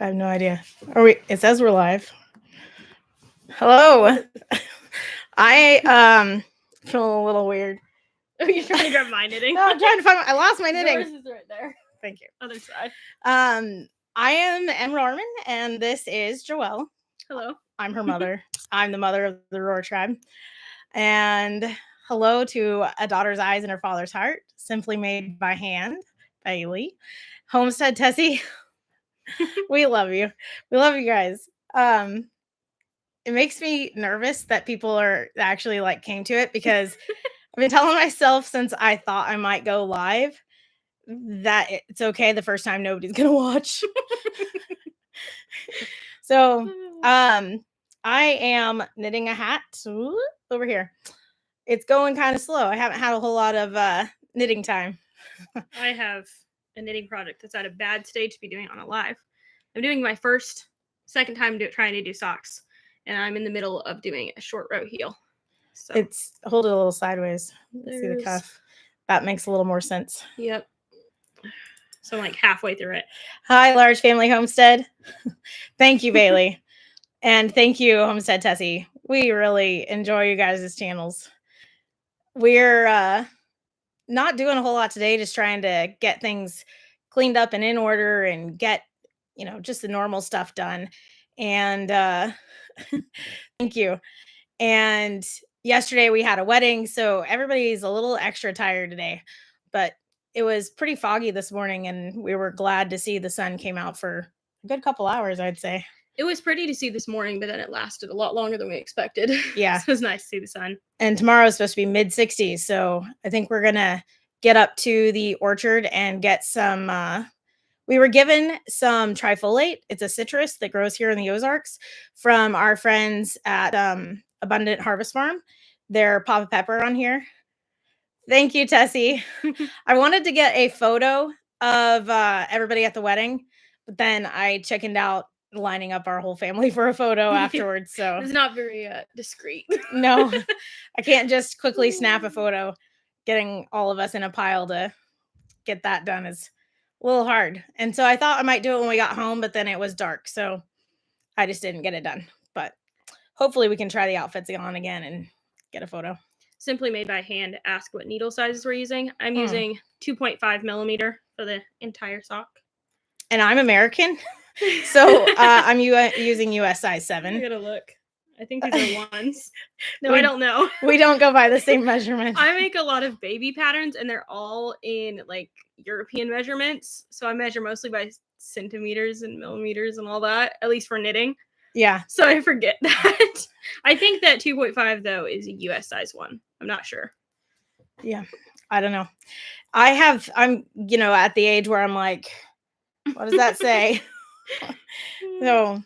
I have no idea. It says we're live. Hello. I feel a little weird. Oh, you're trying to grab my knitting? No, I'm trying to find I lost my knitting. Yours is right there. Thank you. Other side. I am M. Norman, and this is Joelle. Hello. I'm her mother. I'm the mother of the RoehrTribe. And hello to A Daughter's Eyes and Her Father's Heart, simply made by hand, Bailey. Homestead Tessie. We love you. We love you guys. It makes me nervous that people are actually came to it, because I've been telling myself since I thought I might go live that it's okay the first time nobody's gonna watch. So I am knitting a hat over here. It's going kind of slow. I haven't had a whole lot of knitting time. I have a knitting project that's at a bad stage to be doing on a live. I'm doing my second time trying to do socks, and I'm in the middle of doing a short row heel. So it's hold it a little sideways. See the cuff. That makes a little more sense. Yep. So I'm halfway through it. Hi, Large Family Homestead. Thank you, Bailey. And thank you, Homestead Tessie. We really enjoy you guys' channels. We're not doing a whole lot today, just trying to get things cleaned up and in order and get, just the normal stuff done. And thank you. And yesterday we had a wedding, so everybody's a little extra tired today, but it was pretty foggy this morning, and we were glad to see the sun came out for a good couple hours, I'd say. It was pretty to see this morning, but then it lasted a lot longer than we expected. Yeah. So it was nice to see the sun. And tomorrow is supposed to be mid-60s, so I think we're going to get up to the orchard and get some we were given some trifoliate. It's a citrus that grows here in the Ozarks from our friends at Abundant Harvest Farm. They're Papa Pepper on here. Thank you, Tessie. I wanted to get a photo of everybody at the wedding, but then I chickened out lining up our whole family for a photo afterwards. So it's not very discreet. No, I can't just quickly snap a photo. Getting all of us in a pile to get that done is a little hard. And so I thought I might do it when we got home, but then it was dark, so I just didn't get it done. But hopefully we can try the outfits on again and get a photo. Simply made by hand. Ask what needle sizes we're using. I'm using 2.5 millimeter for the entire sock. And I'm American, so I'm using US size 7. I gotta look. I think these are ones. No, I don't know. We don't go by the same measurement. I make a lot of baby patterns, and they're all in European measurements. So I measure mostly by centimeters and millimeters and all that, at least for knitting. Yeah. So I forget that. I think that 2.5 though is a US size one. I'm not sure. Yeah. I don't know. I'm at the age where I'm like, what does that say? So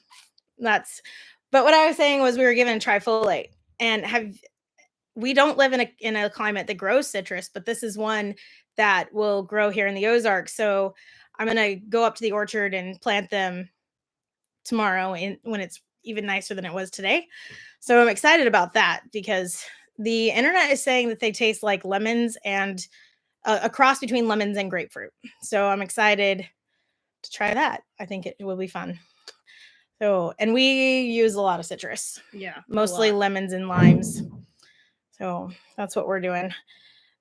but what I was saying was we were given trifoliate, and we don't live in a climate that grows citrus, but this is one that will grow here in the Ozarks. So I'm going to go up to the orchard and plant them tomorrow when it's even nicer than it was today. So I'm excited about that, because the internet is saying that they taste like lemons and a cross between lemons and grapefruit. So I'm excited to try that. I think it will be fun. So, and we use a lot of citrus. Yeah. Mostly lemons and limes. So that's what we're doing.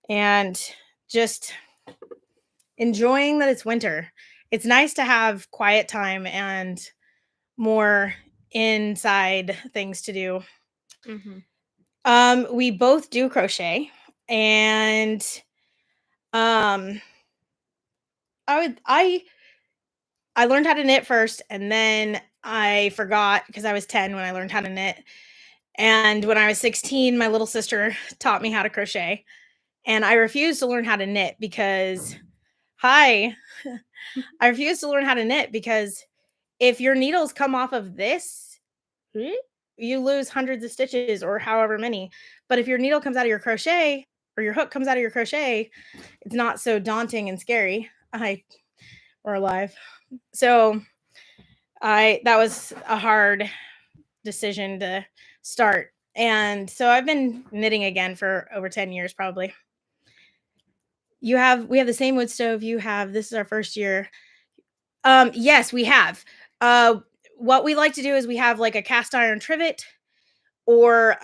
And just enjoying that it's winter. It's nice to have quiet time and more inside things to do. Mm-hmm. We both do crochet, and I learned how to knit first, and then I forgot because I was 10 when I learned how to knit. And when I was 16, my little sister taught me how to crochet, and I refused to learn how to knit because if your needles come off of this, you lose hundreds of stitches or however many. But if your needle comes out of your crochet, or your hook comes out of your crochet, it's not so daunting and scary. We're alive. So that was a hard decision to start. And so I've been knitting again for over 10 years, probably. We have the same wood stove you have. This is our first year. Yes, we have. What we like to do is we have like a cast iron trivet, or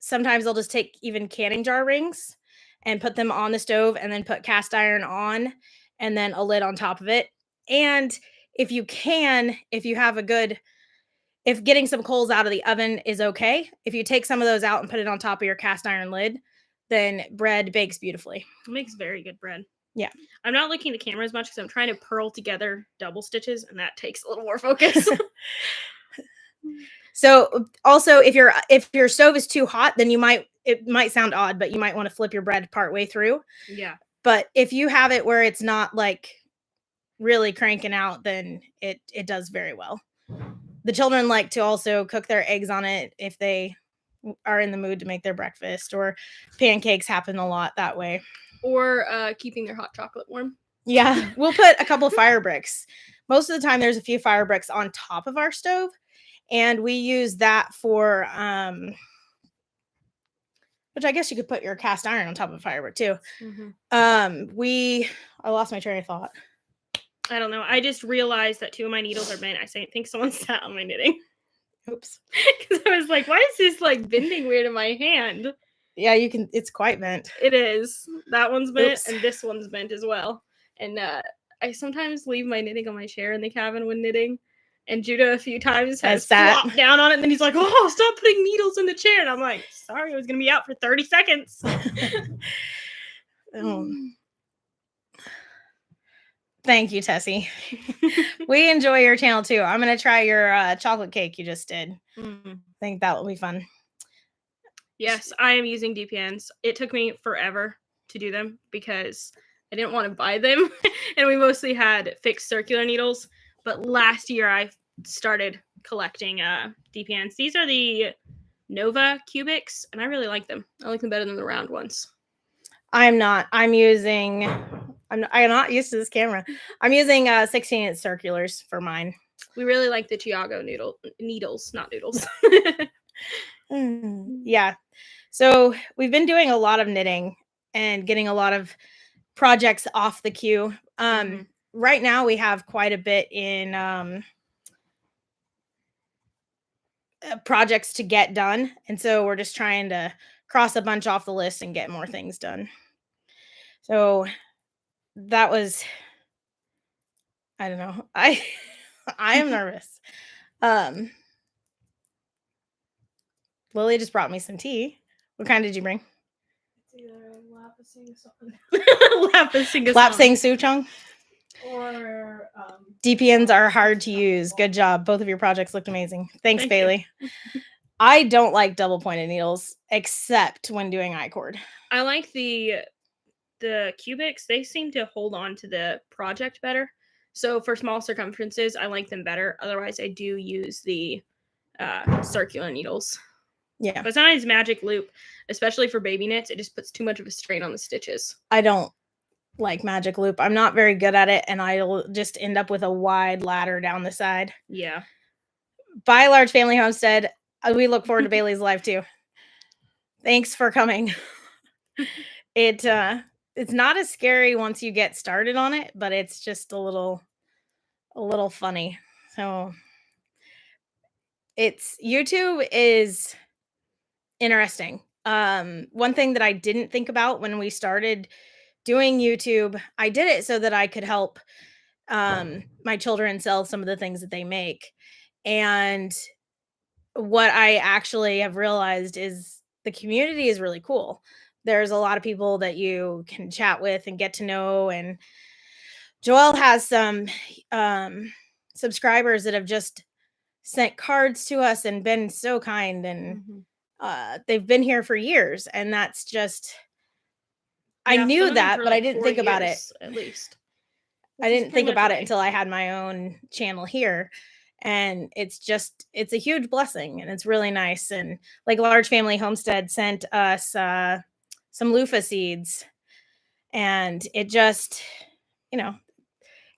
sometimes I'll just take even canning jar rings and put them on the stove and then put cast iron on and then a lid on top of it. And if you can, if getting some coals out of the oven is okay, if you take some of those out and put it on top of your cast iron lid, then bread bakes beautifully. It makes very good bread. Yeah. I'm not looking at the camera as much because I'm trying to purl together double stitches, and that takes a little more focus. So also, if your stove is too hot, then it might sound odd, but you might want to flip your bread part way through. Yeah. But if you have it where it's not like really cranking out, then it does very well. The children like to also cook their eggs on it if they are in the mood to make their breakfast, or pancakes happen a lot that way. Or keeping their hot chocolate warm. Yeah, we'll put a couple fire bricks. Most of the time there's a few fire bricks on top of our stove, and we use that for which I guess you could put your cast iron on top of a fire brick too. I lost my train of thought. I don't know. I just realized that 2 of my needles are bent. I think someone sat on my knitting. Oops. Because I was like, why is this like bending weird in my hand? Yeah, it's quite bent. It is. That one's bent. Oops. And this one's bent as well. And I sometimes leave my knitting on my chair in the cabin when knitting. And Judah a few times has flopped down on it, and then he's like, "Oh, stop putting needles in the chair." And I'm like, "Sorry, I was gonna be out for 30 seconds." Thank you, Tessie. We enjoy your channel too. I'm gonna try your chocolate cake you just did. I think that will be fun. Yes, I am using DPNs. It took me forever to do them because I didn't want to buy them, and we mostly had fixed circular needles. But last year I started collecting DPNs. These are the Nova cubics, and I really like them. I like them better than the round ones. I'm not used to this camera. I'm using 16-inch circulars for mine. We really like the Chiago needles, not noodles. Yeah. So we've been doing a lot of knitting and getting a lot of projects off the queue. Right now we have quite a bit in projects to get done. And so we're just trying to cross a bunch off the list and get more things done. So that was, I don't know. I am nervous. Lilley just brought me some tea. What kind did you bring? It's either Lapsang Souchong. Or DPNs are hard to use. Good job. Both of your projects looked amazing. Thanks, Bailey. I don't like double pointed needles except when doing I-cord. I like the cubics. They seem to hold on to the project better. So for small circumferences, I like them better. Otherwise, I do use the circular needles. Yeah. But sometimes magic loop, especially for baby knits, it just puts too much of a strain on the stitches. I don't like magic loop. I'm not very good at it, and I'll just end up with a wide ladder down the side. Yeah. Bye, Large Family Homestead. We look forward to Bailey's live too. Thanks for coming. It's not as scary once you get started on it, but it's just a little funny. So YouTube is interesting. One thing that I didn't think about when we started doing YouTube, I did it so that I could help my children sell some of the things that they make. And what I actually have realized is the community is really cool. There's a lot of people that you can chat with and get to know. And Joelle has some subscribers that have just sent cards to us and been so kind. And they've been here for years. And that's just, I knew that, but I didn't think about it. At least. I didn't think about it until I had my own channel here. And it's a huge blessing, and it's really nice. And like Large Family Homestead sent us some loofah seeds, and it just,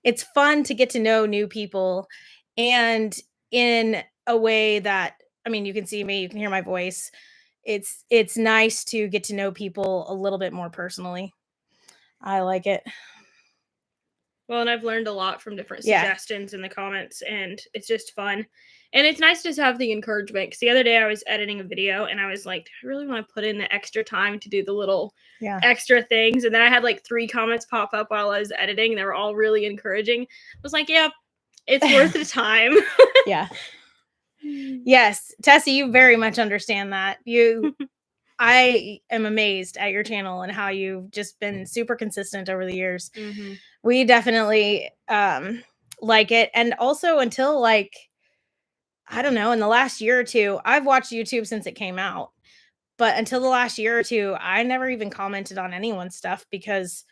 it's fun to get to know new people, and in a way that, you can see me, you can hear my voice. It's nice to get to know people a little bit more personally. I like it. Well, and I've learned a lot from different Yeah. suggestions in the comments, and it's just fun. And it's nice to just have the encouragement. Because the other day I was editing a video, and I was like, do I really want to put in the extra time to do the little Yeah. extra things? And then I had like 3 comments pop up while I was editing, and they were all really encouraging. I was like, yeah, it's worth the time. Yeah. Yes, Tessie, you very much understand that. I am amazed at your channel and how you've just been super consistent over the years. Mm-hmm. We definitely like it. And also until like, I don't know, in the last year or two, I've watched YouTube since it came out. But until the last year or two, I never even commented on anyone's stuff because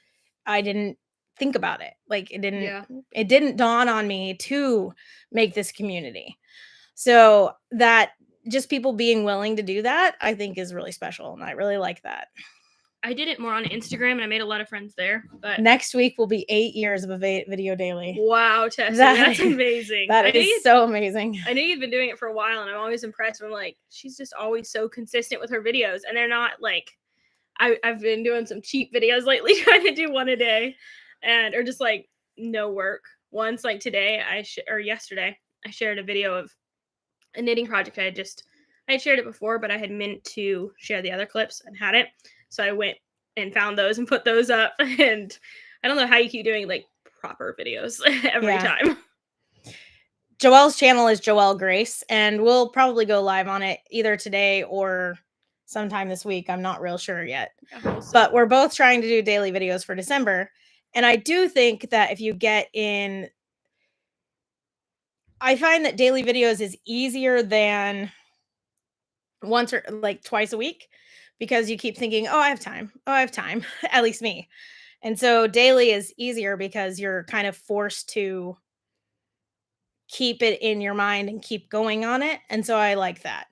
I didn't think about it. Like it didn't dawn on me to make this community. So that just people being willing to do that, I think is really special. And I really like that. I did it more on Instagram, and I made a lot of friends there. But Next week will be 8 years of a video daily. Wow, Tessie, that's amazing. That is so amazing. I know you've been doing it for a while, and I'm always impressed. I'm like, she's just always so consistent with her videos, and they're not like, I've been doing some cheap videos lately, trying to do one a day, or just like no work. Once, like today, or yesterday, I shared a video of a knitting project I had shared it before, but I had meant to share the other clips and had it. So I went and found those and put those up. And I don't know how you keep doing like proper videos every time. Joelle's channel is Joelle Grace, and we'll probably go live on it either today or sometime this week. I'm not real sure yet. But we're both trying to do daily videos for December. And I do think that if you get in, I find that daily videos is easier than once or like twice a week, because you keep thinking, oh, I have time. Oh, I have time. At least me. And so daily is easier because you're kind of forced to keep it in your mind and keep going on it. And so I like that.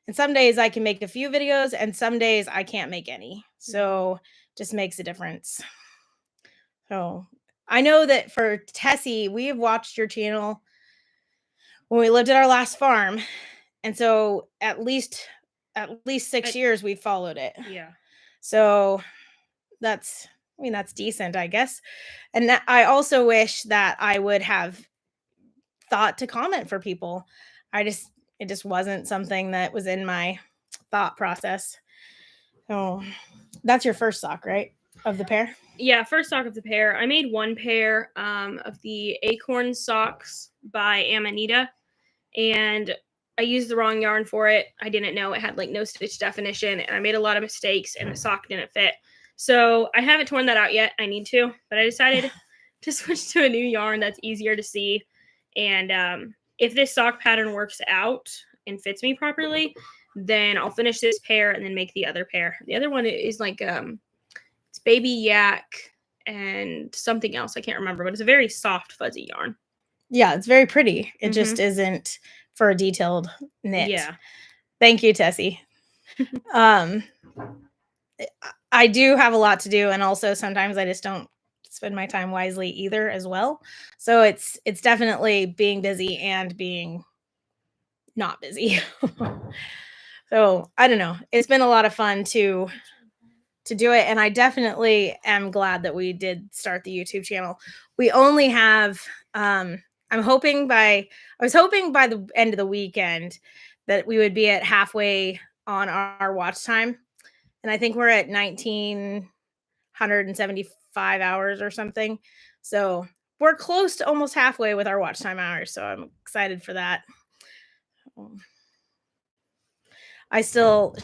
And some days I can make a few videos and some days I can't make any. So just makes a difference. So I know that for Tessie, we have watched your channel when we lived at our last farm. And so at least 6 years we've followed it. Yeah. So that's decent, I guess. And I also wish that I would have thought to comment for people. It just wasn't something that was in my thought process. So that's your first sock, right? Of the pair? Yeah, first sock of the pair. I made one pair of the acorn socks by Amanita, and I used the wrong yarn for it. I didn't know it had like no stitch definition, and I made a lot of mistakes, and the sock didn't fit. So I haven't torn that out yet. I need to, but I decided to switch to a new yarn that's easier to see. And if this sock pattern works out and fits me properly, then I'll finish this pair and then make the other pair. The other one is like it's baby yak and something else. I can't remember, but it's a very soft, fuzzy yarn. Yeah, it's very pretty. It just isn't for a detailed knit. Yeah. Thank you, Tessie. I do have a lot to do, and also sometimes I just don't spend my time wisely either as well. So it's definitely being busy and being not busy. So I don't know. It's been a lot of fun to do it, and I definitely am glad that we did start the YouTube channel. We only have I was hoping by the end of the weekend that we would be at halfway on our watch time. And I think we're at 1,975 hours or something. So we're close to almost halfway with our watch time hours. So I'm excited for that.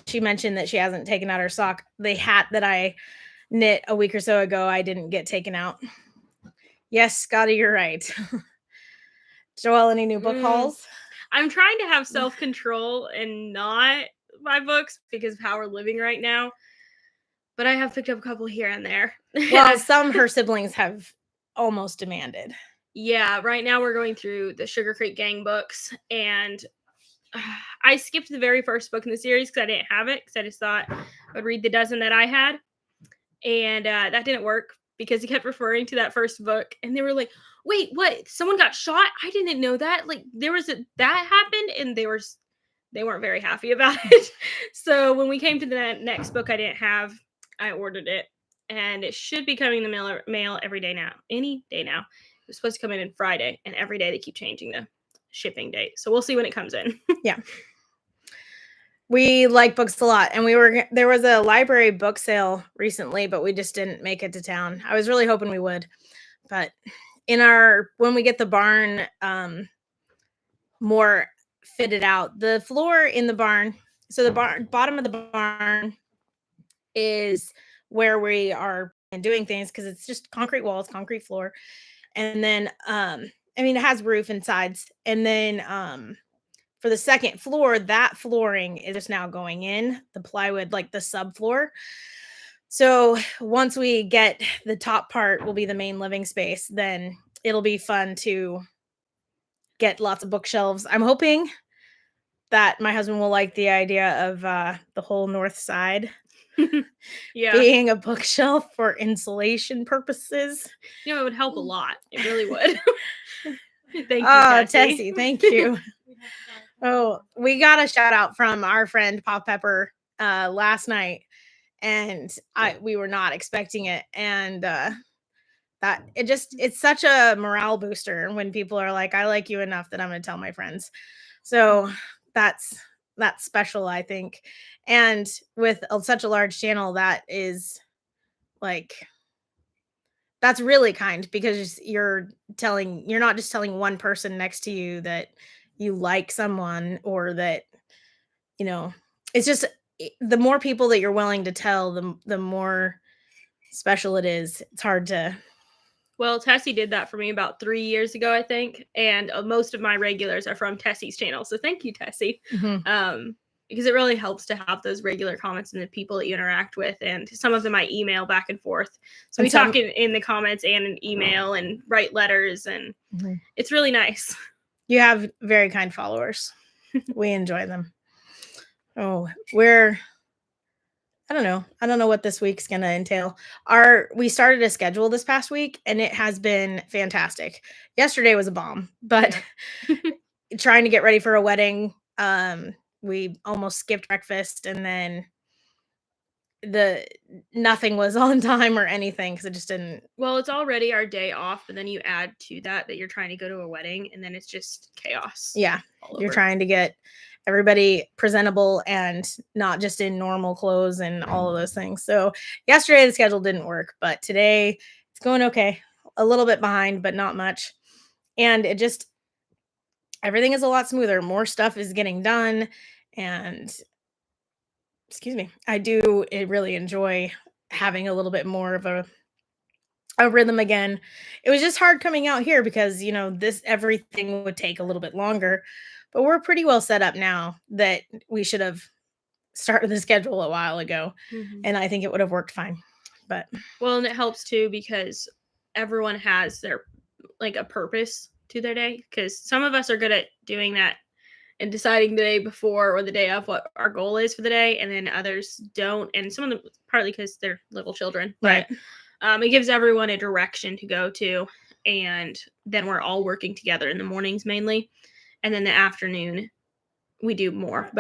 She mentioned that she hasn't taken out her sock. The hat that I knit a week or so ago, I didn't get taken out. Yes, Scotty, you're right. Joelle, any new book hauls? I'm trying to have self-control and not buy books because of how we're living right now. But I have picked up a couple here and there. Well, some her siblings have almost demanded. Yeah, right now we're going through the Sugar Creek Gang books, and I skipped the very first book in the series because I didn't have it, because I just thought I would read the dozen that I had. And that didn't work because he kept referring to that first book, and they were like, wait, what? Someone got shot? I didn't know that. Like, that happened, and they weren't very happy about it. So when we came to the next book I didn't have, I ordered it, and it should be coming in the mail every day now. Any day now. It was supposed to come in Friday, and every day they keep changing the shipping date. So we'll see when it comes in. Yeah. We like books a lot, and there was a library book sale recently, but we just didn't make it to town. I was really hoping we would, but when we get the barn more fitted out, the floor in the barn, so the bottom of the barn is where we are doing things, because it's just concrete walls, concrete floor, and then it has roof and sides, and then for the second floor, that flooring is just now going in, the plywood, like the subfloor. So once we get the top part will be the main living space, then it'll be fun to get lots of bookshelves. I'm hoping that my husband will like the idea of the whole north side being a bookshelf for insulation purposes. It would help a lot. It really would. Thank you, Tessie. Thank you. Oh, we got a shout out from our friend Pop Pepper last night, and we were not expecting it, and that it's such a morale booster when people are like, I like you enough that I'm going to tell my friends. So that's special, I think. And with such a large channel, that is like, that's really kind, because you're not just telling one person next to you that you like someone, or that, it's just, the more people that you're willing to tell, the more special it is. It's hard to. Well, Tessie did that for me about 3 years ago, I think, and most of my regulars are from Tessie's channel. So thank you, Tessie, because it really helps to have those regular comments and the people that you interact with, and some of them I email back and forth. So we talk in the comments and an email and write letters, and it's really nice. You have very kind followers. We enjoy them. Oh, I don't know what this week's going to entail. We started a schedule this past week, and it has been fantastic. Yesterday was a bomb, but trying to get ready for a wedding, we almost skipped breakfast, and then nothing was on time or anything, because it just didn't. Well, it's already our day off, but then you add to that you're trying to go to a wedding, and then it's just chaos. Yeah, you're trying to get everybody presentable and not just in normal clothes and all of those things. So yesterday the schedule didn't work, but today it's going okay. A little bit behind, but not much. And everything is a lot smoother. More stuff is getting done, and I do really enjoy having a little bit more of a rhythm again. It was just hard coming out here because, everything would take a little bit longer, but we're pretty well set up now that we should have started the schedule a while ago. And I think it would have worked fine. But and it helps too, because everyone has their a purpose to their day, because some of us are good at doing that and deciding the day before or the day of what our goal is for the day, and then others don't, and some of them partly because they're little children, right. But it gives everyone a direction to go to, and then we're all working together in the mornings mainly, and then the afternoon we do more,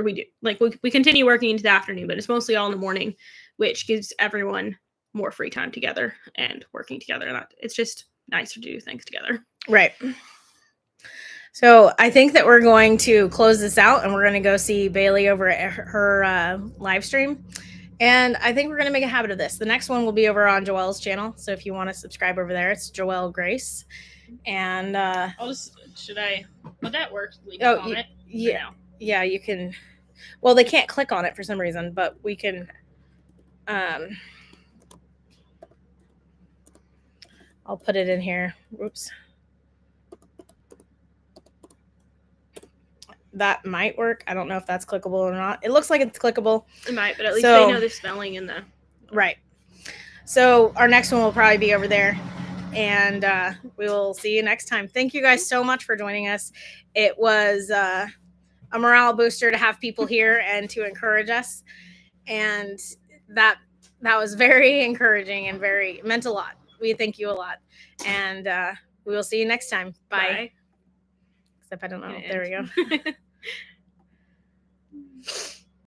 we continue working into the afternoon, but it's mostly all in the morning, which gives everyone more free time together and working together, and it's just nicer to do things together. Right. So I think that we're going to close this out, and we're going to go see Bailey over at her live stream. And I think we're going to make a habit of this. The next one will be over on Joelle's channel. So if you want to subscribe over there, it's Joelle Grace. And would that work? Leave a comment? Yeah, you can. Well, they can't click on it for some reason, but we can. I'll put it in here. Whoops. That might work. I don't know if that's clickable or not. It looks like it's clickable. It might, but at least they know the spelling in the. Right. So our next one will probably be over there, and we will see you next time. Thank you guys so much for joining us. It was a morale booster to have people here and to encourage us, and that was very encouraging and meant a lot. We thank you a lot, and we will see you next time. Bye. Except I don't know. There we go.